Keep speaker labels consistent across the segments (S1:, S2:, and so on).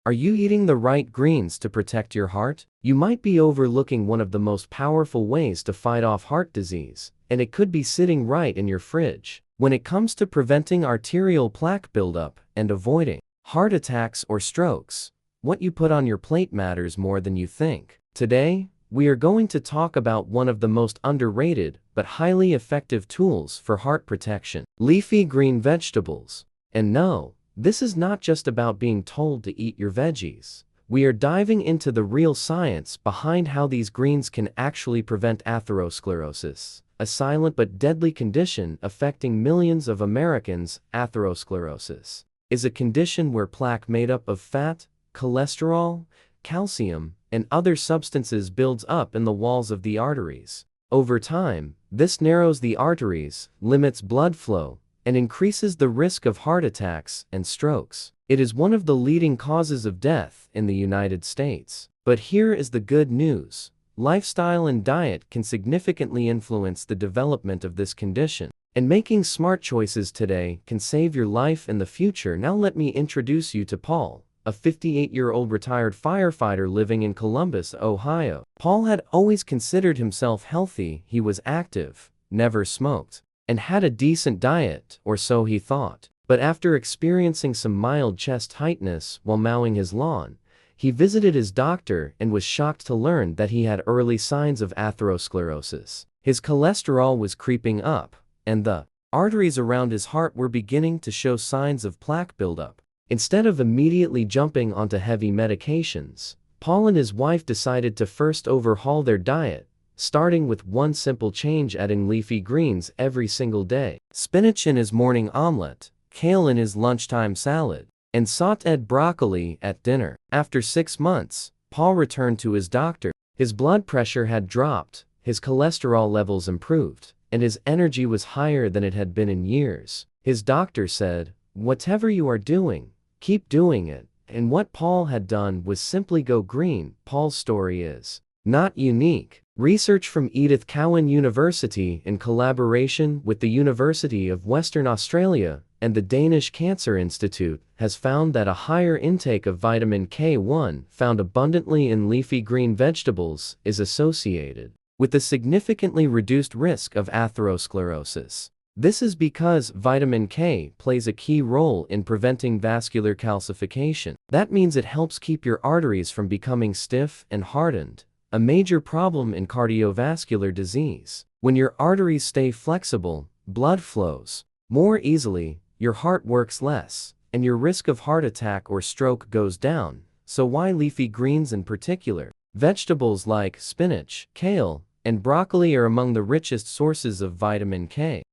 S1: Are you eating the right greens to protect your heart? You might be overlooking one of the most powerful ways to fight off heart disease, and it could be sitting right in your fridge. When it comes to preventing arterial plaque buildup and avoiding heart attacks or strokes, what you put on your plate matters more than you think. Today, we are going to talk about one of the most underrated but highly effective tools for heart protection: leafy green vegetables. And no, this is not just about being told to eat your veggies. We are diving into the real science behind how these greens can actually prevent atherosclerosis, a silent but deadly condition affecting millions of Americans. Atherosclerosis is a condition where plaque made up of fat, cholesterol, calcium, and other substances builds up in the walls of the arteries. Over time, this narrows the arteries, limits blood flow, and increases the risk of heart attacks and strokes. It is one of the leading causes of death in the United States. But here is the good news: lifestyle and diet can significantly influence the development of this condition, and making smart choices today can save your life in the future. Now let me introduce you to Paul, a 58-year-old retired firefighter living in Columbus, Ohio. Paul had always considered himself healthy. He was active, never smoked, and had a decent diet, or so he thought. But after experiencing some mild chest tightness while mowing his lawn, he visited his doctor and was shocked to learn that he had early signs of atherosclerosis. His cholesterol was creeping up, and the arteries around his heart were beginning to show signs of plaque buildup. Instead of immediately jumping onto heavy medications, Paul and his wife decided to first overhaul their diet, starting with one simple change: adding leafy greens every single day. Spinach in his morning omelet, kale in his lunchtime salad, and sautéed broccoli at dinner. After 6 months, Paul returned to his doctor. His blood pressure had dropped, his cholesterol levels improved, and his energy was higher than it had been in years. His doctor said, "Whatever you are doing, keep doing it." And what Paul had done was simply go green. Paul's story is not unique. Research from Edith Cowan University in collaboration with the University of Western Australia and the Danish Cancer Institute has found that a higher intake of vitamin K1 found abundantly in leafy green vegetables is associated with a significantly reduced risk of atherosclerosis. This is because vitamin K plays a key role in preventing vascular calcification. That means it helps keep your arteries from becoming stiff and hardened, a major problem in cardiovascular disease. When your arteries stay flexible, blood flows more easily, your heart works less, and your risk of heart attack or stroke goes down. So why leafy greens in particular? Vegetables like spinach, kale, and broccoli are among the richest sources of vitamin K.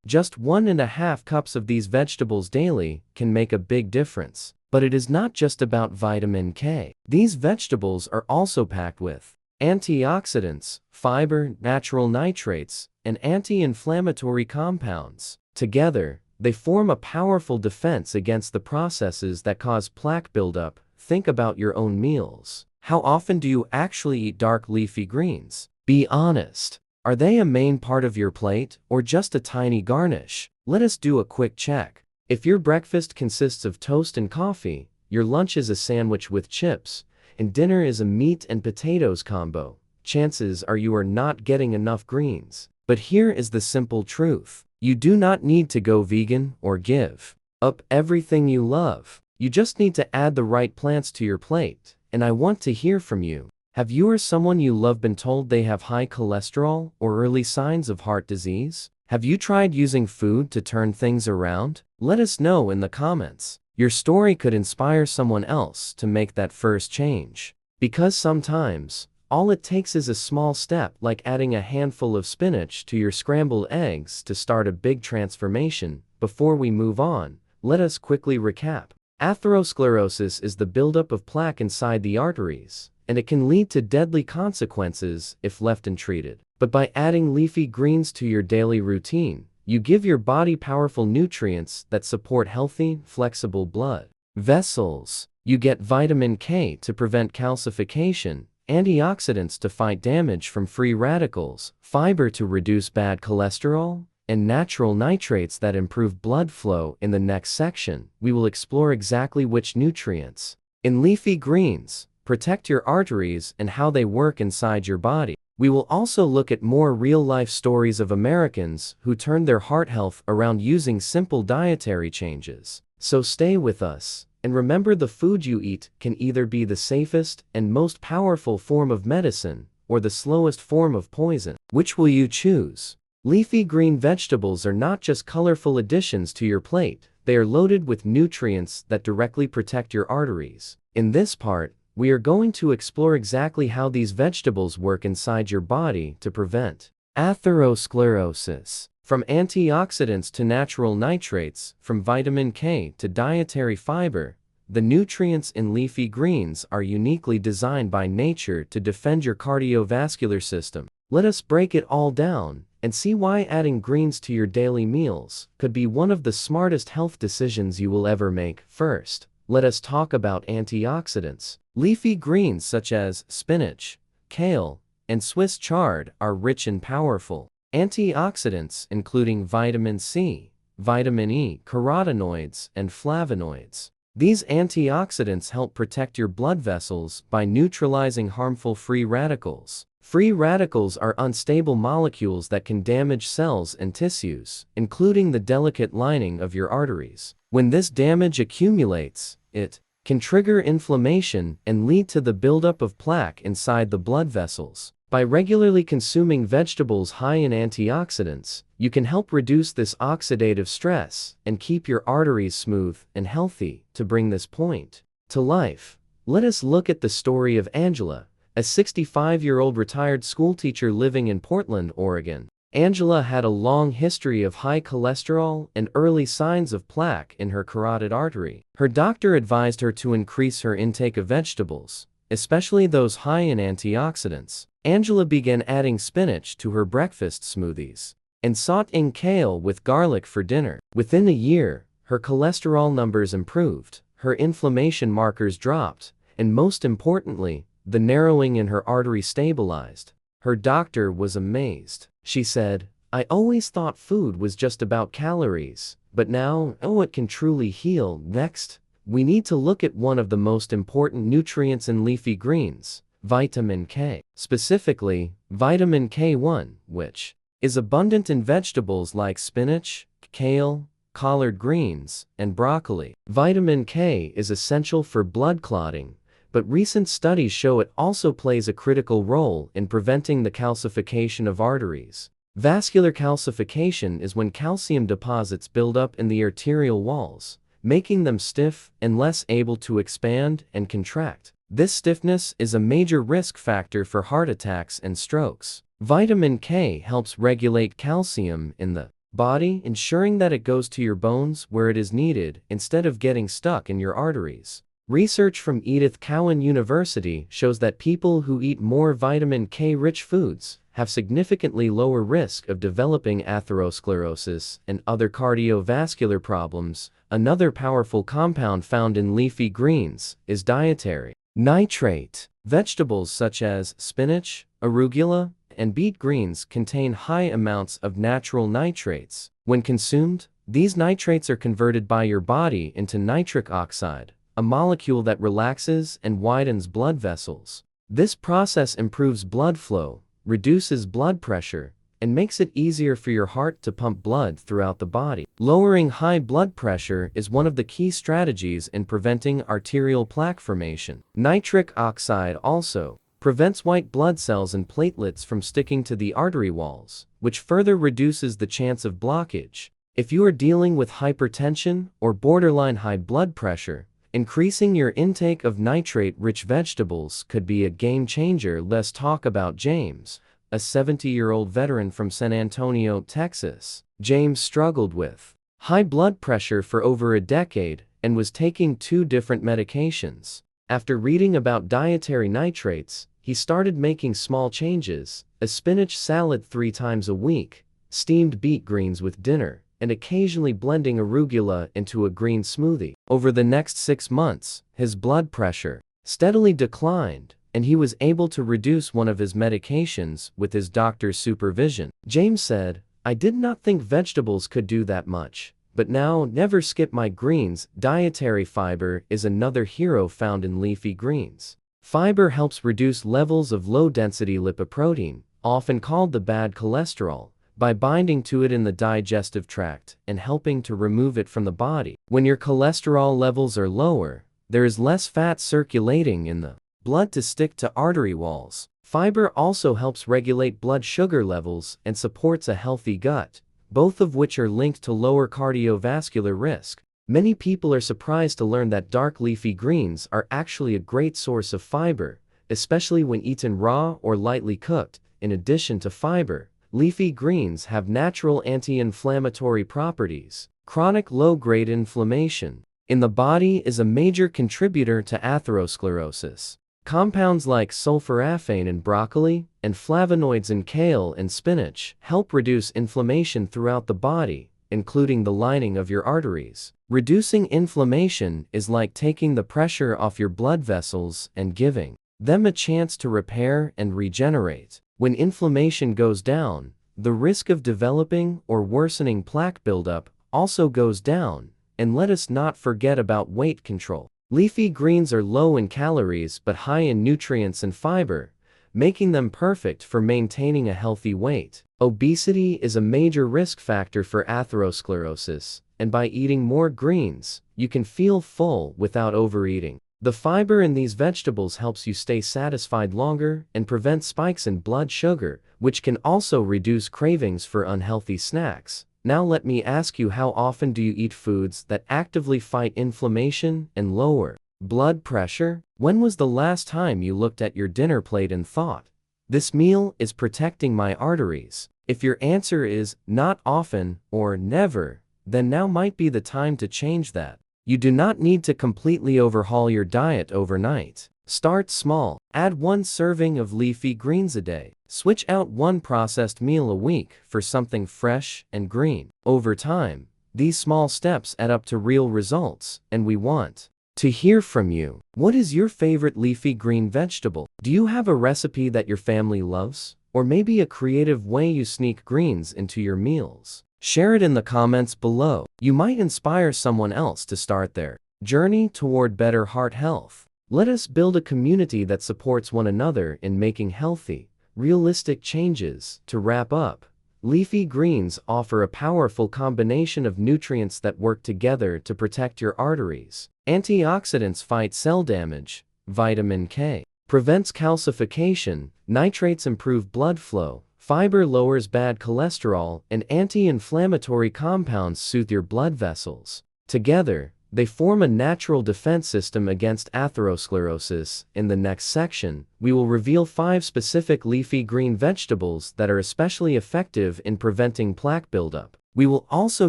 S1: Just 1.5 cups of these vegetables daily can make a big difference. But it is not just about vitamin K. These vegetables are also packed with antioxidants, fiber, natural nitrates, and anti-inflammatory compounds. Together, they form a powerful defense against the processes that cause plaque buildup. Think about your own meals. How often do you actually eat dark leafy greens? Be honest. Are they a main part of your plate, or just a tiny garnish? Let us do a quick check. If your breakfast consists of toast and coffee, your lunch is a sandwich with chips, and dinner is a meat and potatoes combo, chances are you are not getting enough greens. But here is the simple truth: you do not need to go vegan or give up everything you love. You just need to add the right plants to your plate. And I want to hear from you. Have you or someone you love been told they have high cholesterol or early signs of heart disease? Have you tried using food to turn things around? Let us know in the comments. Your story could inspire someone else to make that first change. Because sometimes, all it takes is a small step, like adding a handful of spinach to your scrambled eggs, to start a big transformation. Before we move on, let us quickly recap. Atherosclerosis is the buildup of plaque inside the arteries, and it can lead to deadly consequences if left untreated. But by adding leafy greens to your daily routine, you give your body powerful nutrients that support healthy, flexible blood vessels. You get vitamin K to prevent calcification, antioxidants to fight damage from free radicals, fiber to reduce bad cholesterol, and natural nitrates that improve blood flow. In the next section, we will explore exactly which nutrients In leafy greens, protect your arteries and how they work inside your body. We will also look at more real-life stories of Americans who turned their heart health around using simple dietary changes. So stay with us, and remember, the food you eat can either be the safest and most powerful form of medicine or the slowest form of poison. Which will you choose? Leafy green vegetables are not just colorful additions to your plate, they are loaded with nutrients that directly protect your arteries. In this part, we are going to explore exactly how these vegetables work inside your body to prevent atherosclerosis. From antioxidants to natural nitrates, from vitamin K to dietary fiber, the nutrients in leafy greens are uniquely designed by nature to defend your cardiovascular system. Let us break it all down and see why adding greens to your daily meals could be one of the smartest health decisions you will ever make. First, let us talk about antioxidants. Leafy greens such as spinach, kale, and Swiss chard are rich and powerful antioxidants, including vitamin C, vitamin E, carotenoids, and flavonoids. These antioxidants help protect your blood vessels by neutralizing harmful free radicals. Free radicals are unstable molecules that can damage cells and tissues, including the delicate lining of your arteries. When this damage accumulates, it can trigger inflammation and lead to the buildup of plaque inside the blood vessels. By regularly consuming vegetables high in antioxidants, you can help reduce this oxidative stress and keep your arteries smooth and healthy. To bring this point to life, let us look at the story of Angela, a 65-year-old retired schoolteacher living in Portland, Oregon. Angela had a long history of high cholesterol and early signs of plaque in her carotid artery. Her doctor advised her to increase her intake of vegetables, especially those high in antioxidants. Angela began adding spinach to her breakfast smoothies and sauteing kale with garlic for dinner. Within a year, her cholesterol numbers improved, her inflammation markers dropped, and most importantly, the narrowing in her artery stabilized. Her doctor was amazed. She said, "I always thought food was just about calories, but now, it can truly heal." Next, we need to look at one of the most important nutrients in leafy greens, vitamin K. Specifically, vitamin K1, which is abundant in vegetables like spinach, kale, collard greens, and broccoli. Vitamin K is essential for blood clotting, but recent studies show it also plays a critical role in preventing the calcification of arteries. Vascular calcification is when calcium deposits build up in the arterial walls, making them stiff and less able to expand and contract. This stiffness is a major risk factor for heart attacks and strokes. Vitamin K helps regulate calcium in the body, ensuring that it goes to your bones where it is needed instead of getting stuck in your arteries. Research from Edith Cowan University shows that people who eat more vitamin K-rich foods have significantly lower risk of developing atherosclerosis and other cardiovascular problems. Another powerful compound found in leafy greens is dietary nitrate. Vegetables such as spinach, arugula, and beet greens contain high amounts of natural nitrates. When consumed, these nitrates are converted by your body into nitric oxide, a molecule that relaxes and widens blood vessels. This process improves blood flow, reduces blood pressure, and makes it easier for your heart to pump blood throughout the body. Lowering high blood pressure is one of the key strategies in preventing arterial plaque formation. Nitric oxide also prevents white blood cells and platelets from sticking to the artery walls, which further reduces the chance of blockage. If you are dealing with hypertension or borderline high blood pressure, increasing your intake of nitrate-rich vegetables could be a game changer. Let's talk about James, a 70-year-old veteran from San Antonio, Texas. James struggled with high blood pressure for over a decade and was taking 2 different medications. After reading about dietary nitrates, he started making small changes: a spinach salad 3 times a week, steamed beet greens with dinner, and occasionally blending arugula into a green smoothie. Over the next 6 months, his blood pressure steadily declined, and he was able to reduce one of his medications with his doctor's supervision. James said, "I did not think vegetables could do that much, But now, never skip my greens. Dietary fiber is another hero found in leafy greens. Fiber helps reduce levels of low-density lipoprotein, often called the bad cholesterol, by binding to it in the digestive tract and helping to remove it from the body. When your cholesterol levels are lower, there is less fat circulating in the blood to stick to artery walls. Fiber also helps regulate blood sugar levels and supports a healthy gut, both of which are linked to lower cardiovascular risk. Many people are surprised to learn that dark leafy greens are actually a great source of fiber, especially when eaten raw or lightly cooked. In addition to fiber, leafy greens have natural anti-inflammatory properties. Chronic low-grade inflammation in the body is a major contributor to atherosclerosis. Compounds like sulforaphane in broccoli and flavonoids in kale and spinach help reduce inflammation throughout the body, including the lining of your arteries. Reducing inflammation is like taking the pressure off your blood vessels and giving them a chance to repair and regenerate. When inflammation goes down, the risk of developing or worsening plaque buildup also goes down, and let us not forget about weight control. Leafy greens are low in calories but high in nutrients and fiber, making them perfect for maintaining a healthy weight. Obesity is a major risk factor for atherosclerosis, and by eating more greens, you can feel full without overeating. The fiber in these vegetables helps you stay satisfied longer and prevent spikes in blood sugar, which can also reduce cravings for unhealthy snacks. Now let me ask you, how often do you eat foods that actively fight inflammation and lower blood pressure? When was the last time you looked at your dinner plate and thought, "This meal is protecting my arteries"? If your answer is not often or never, then now might be the time to change that. You do not need to completely overhaul your diet overnight. Start small. Add 1 serving of leafy greens a day. Switch out 1 processed meal a week for something fresh and green. Over time, these small steps add up to real results, and we want to hear from you. What is your favorite leafy green vegetable? Do you have a recipe that your family loves? Or maybe a creative way you sneak greens into your meals? Share it in the comments below. You might inspire someone else to start their journey toward better heart health. Let us build a community that supports one another in making healthy, realistic changes. To wrap up, leafy greens offer a powerful combination of nutrients that work together to protect your arteries. Antioxidants fight cell damage, vitamin K prevents calcification, nitrates improve blood flow, fiber lowers bad cholesterol, and anti-inflammatory compounds soothe your blood vessels. Together, they form a natural defense system against atherosclerosis. In the next section, we will reveal 5 specific leafy green vegetables that are especially effective in preventing plaque buildup. We will also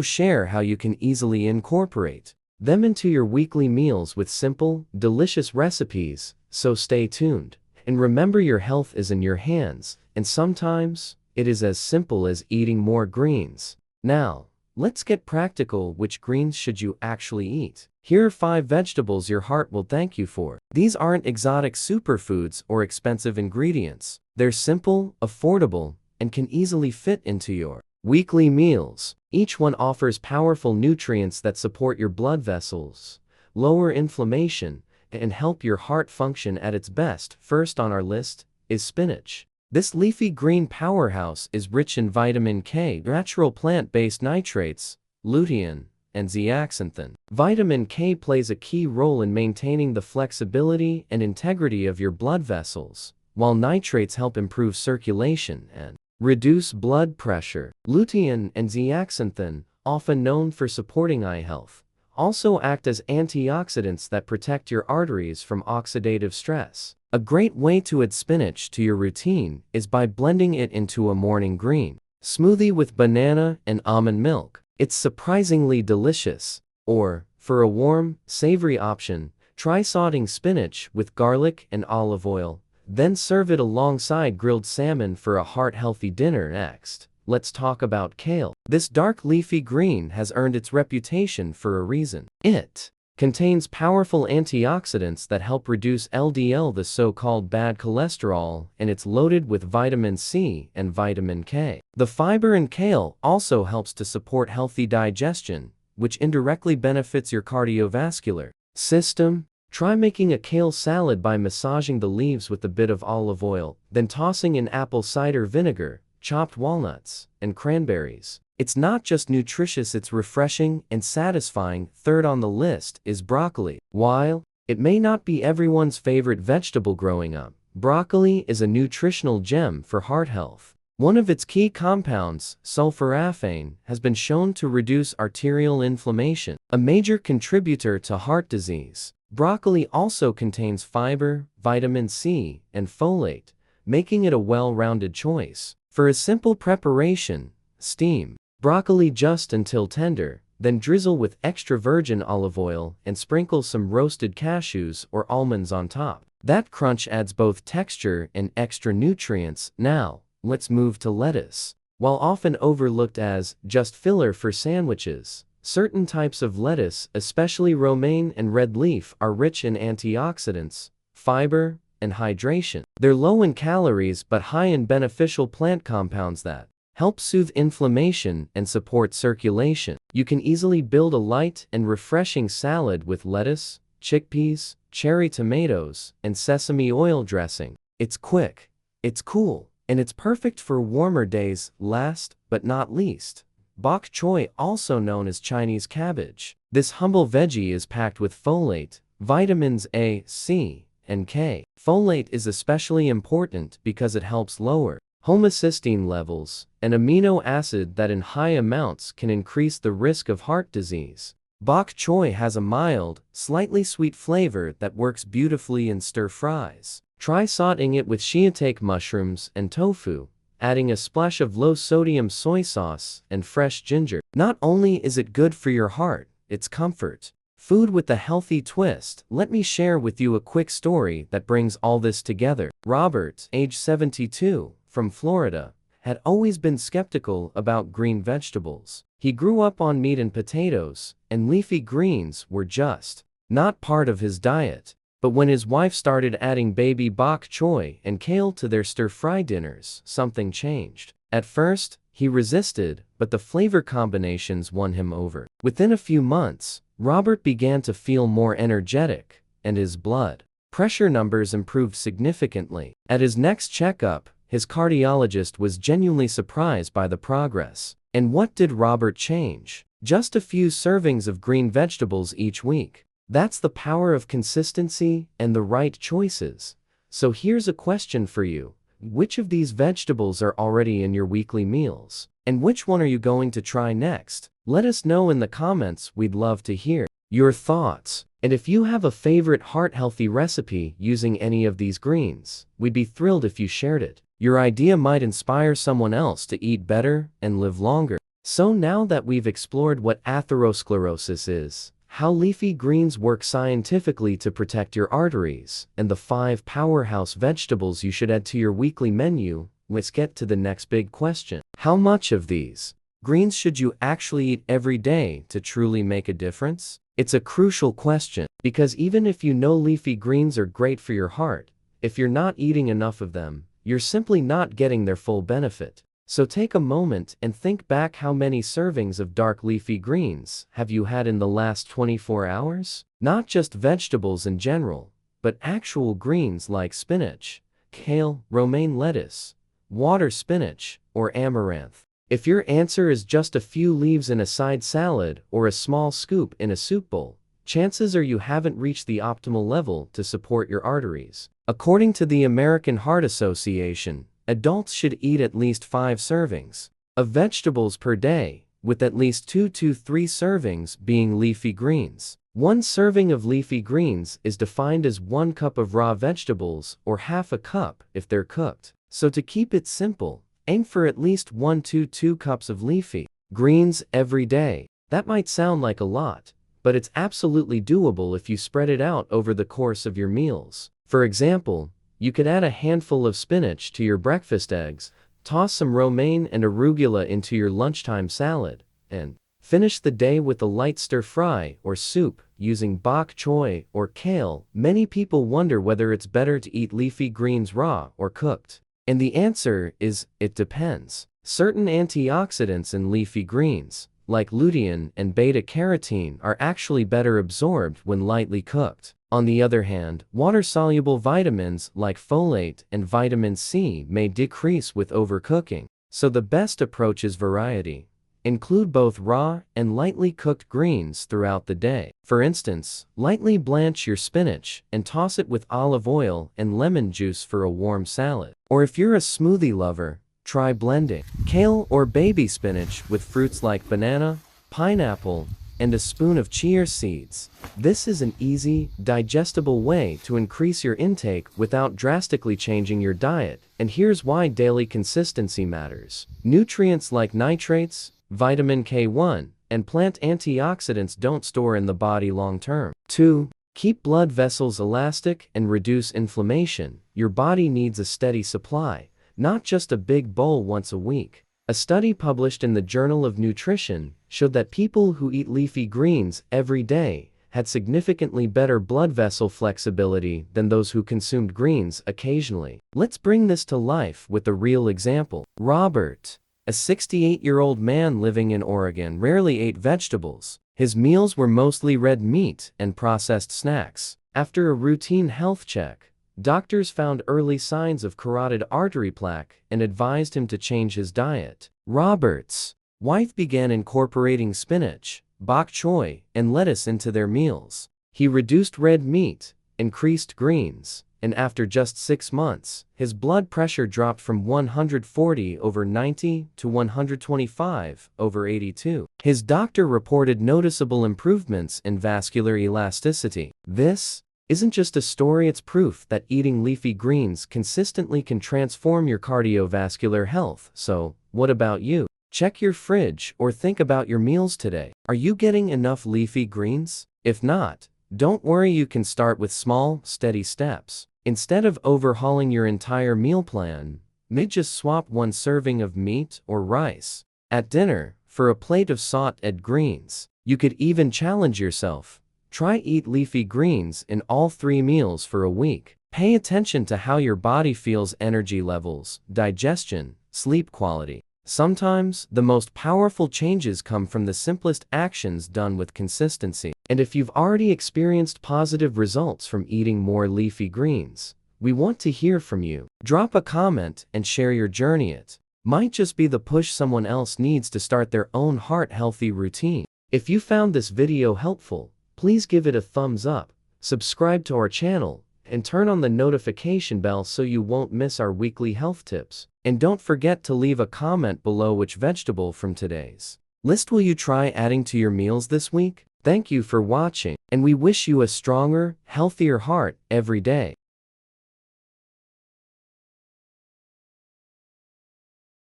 S1: share how you can easily incorporate them into your weekly meals with simple, delicious recipes, so stay tuned. And remember, your health is in your hands, and sometimes, it is as simple as eating more greens. Now, let's get practical. Which greens should you actually eat? Here are 5 vegetables your heart will thank you for. These aren't exotic superfoods or expensive ingredients. They're simple, affordable, and can easily fit into your weekly meals. Each one offers powerful nutrients that support your blood vessels, lower inflammation, and help your heart function at its best. First on our list is spinach. This leafy green powerhouse is rich in vitamin K, natural plant-based nitrates, lutein, and zeaxanthin. Vitamin K plays a key role in maintaining the flexibility and integrity of your blood vessels, while nitrates help improve circulation and reduce blood pressure. Lutein and zeaxanthin, often known for supporting eye health, also act as antioxidants that protect your arteries from oxidative stress. A great way to add spinach to your routine is by blending it into a morning green smoothie with banana and almond milk. It's surprisingly delicious. Or, for a warm, savory option, try sauteing spinach with garlic and olive oil, then serve it alongside grilled salmon for a heart-healthy dinner. Next, let's talk about kale. This dark leafy green has earned its reputation for a reason. It contains powerful antioxidants that help reduce LDL, the so-called bad cholesterol, and it's loaded with vitamin C and vitamin K. The fiber in kale also helps to support healthy digestion, which indirectly benefits your cardiovascular system. Try making a kale salad by massaging the leaves with a bit of olive oil, then tossing in apple cider vinegar, chopped walnuts, and cranberries. It's not just nutritious, it's refreshing and satisfying. Third on the list is broccoli. While it may not be everyone's favorite vegetable growing up, broccoli is a nutritional gem for heart health. One of its key compounds, sulforaphane, has been shown to reduce arterial inflammation, a major contributor to heart disease. Broccoli also contains fiber, vitamin C, and folate, making it a well-rounded choice. For a simple preparation, steam broccoli just until tender, then drizzle with extra virgin olive oil and sprinkle some roasted cashews or almonds on top. That crunch adds both texture and extra nutrients. Now, let's move to lettuce. While often overlooked as just filler for sandwiches, certain types of lettuce, especially romaine and red leaf, are rich in antioxidants, fiber, and hydration. They're low in calories but high in beneficial plant compounds that help soothe inflammation and support circulation. You can easily build a light and refreshing salad with lettuce, chickpeas, cherry tomatoes, and sesame oil dressing. It's quick, it's cool, and it's perfect for warmer days. Last but not least, bok choy, also known as Chinese cabbage. This humble veggie is packed with folate, vitamins A, C, and K. Folate is especially important because it helps lower homocysteine levels, an amino acid that in high amounts can increase the risk of heart disease. Bok choy has a mild, slightly sweet flavor that works beautifully in stir-fries. Try sauteing it with shiitake mushrooms and tofu, adding a splash of low-sodium soy sauce and fresh ginger. Not only is it good for your heart, it's comfort food with a healthy twist. Let me share with you a quick story that brings all this together. Robert, age 72, from Florida, had always been skeptical about green vegetables. He grew up on meat and potatoes, and leafy greens were just not part of his diet. But when his wife started adding baby bok choy and kale to their stir-fry dinners, something changed. At first, he resisted, but the flavor combinations won him over. Within a few months, Robert began to feel more energetic, and his blood pressure numbers improved significantly. At his next checkup, his cardiologist was genuinely surprised by the progress. And what did Robert change? Just a few servings of green vegetables each week. That's the power of consistency and the right choices. So here's a question for you. Which of these vegetables are already in your weekly meals? And which one are you going to try next? Let us know in the comments. We'd love to hear your thoughts. And if you have a favorite heart-healthy recipe using any of these greens, we'd be thrilled if you shared it. Your idea might inspire someone else to eat better and live longer. So now that we've explored what atherosclerosis is, how leafy greens work scientifically to protect your arteries, and the 5 powerhouse vegetables you should add to your weekly menu, let's get to the next big question. How much of these greens should you actually eat every day to truly make a difference? It's a crucial question, because even if you know leafy greens are great for your heart, if you're not eating enough of them, you're simply not getting their full benefit. So take a moment and think back, how many servings of dark leafy greens have you had in the last 24 hours? Not just vegetables in general, but actual greens like spinach, kale, romaine lettuce, water spinach, or amaranth. If your answer is just a few leaves in a side salad or a small scoop in a soup bowl, chances are you haven't reached the optimal level to support your arteries. According to the American Heart Association, adults should eat at least 5 servings of vegetables per day, with at least 2 to 3 servings being leafy greens. 1 serving of leafy greens is defined as 1 cup of raw vegetables, or half a cup if they're cooked. So to keep it simple, aim for at least 1 to 2 cups of leafy greens every day. That might sound like a lot, but it's absolutely doable if you spread it out over the course of your meals. For example, you could add a handful of spinach to your breakfast eggs, toss some romaine and arugula into your lunchtime salad, and finish the day with a light stir-fry or soup using bok choy or kale. Many people wonder whether it's better to eat leafy greens raw or cooked. And the answer is, it depends. Certain antioxidants in leafy greens, like lutein and beta-carotene, are actually better absorbed when lightly cooked. On the other hand, water-soluble vitamins like folate and vitamin C may decrease with overcooking. So the best approach is variety. Include both raw and lightly cooked greens throughout the day. For instance, lightly blanch your spinach and toss it with olive oil and lemon juice for a warm salad. Or if you're a smoothie lover, try blending kale or baby spinach with fruits like banana, pineapple, and a spoon of chia seeds. This is an easy, digestible way to increase your intake without drastically changing your diet, and here's why daily consistency matters. Nutrients like nitrates, vitamin K1, and plant antioxidants don't store in the body long term. 2. Keep blood vessels elastic and reduce inflammation. Your body needs a steady supply, not just a big bowl once a week. A study published in the Journal of Nutrition showed that people who eat leafy greens every day had significantly better blood vessel flexibility than those who consumed greens occasionally. Let's bring this to life with a real example. Robert, a 68-year-old man living in Oregon, rarely ate vegetables. His meals were mostly red meat and processed snacks. After a routine health check, doctors found early signs of carotid artery plaque and advised him to change his diet. Robert's wife began incorporating spinach, bok choy, and lettuce into their meals. He reduced red meat, increased greens, and after just 6 months, his blood pressure dropped from 140/90 to 125/82. His doctor reported noticeable improvements in vascular elasticity. This isn't just a story, it's proof that eating leafy greens consistently can transform your cardiovascular health. So, what about you? Check your fridge or think about your meals today. Are you getting enough leafy greens? If not, don't worry, you can start with small, steady steps. Instead of overhauling your entire meal plan, maybe just swap one serving of meat or rice at dinner for a plate of sauteed greens. You could even challenge yourself. Try eat leafy greens in all 3 meals for a week. Pay attention to how your body feels: energy levels, digestion, sleep quality. Sometimes, the most powerful changes come from the simplest actions done with consistency. And if you've already experienced positive results from eating more leafy greens, we want to hear from you. Drop a comment and share your journey. It might just be the push someone else needs to start their own heart-healthy routine. If you found this video helpful, please give it a thumbs up, subscribe to our channel, and turn on the notification bell so you won't miss our weekly health tips. And don't forget to leave a comment below which vegetable from today's list will you try adding to your meals this week. Thank you for watching, and we wish you a stronger, healthier heart every day.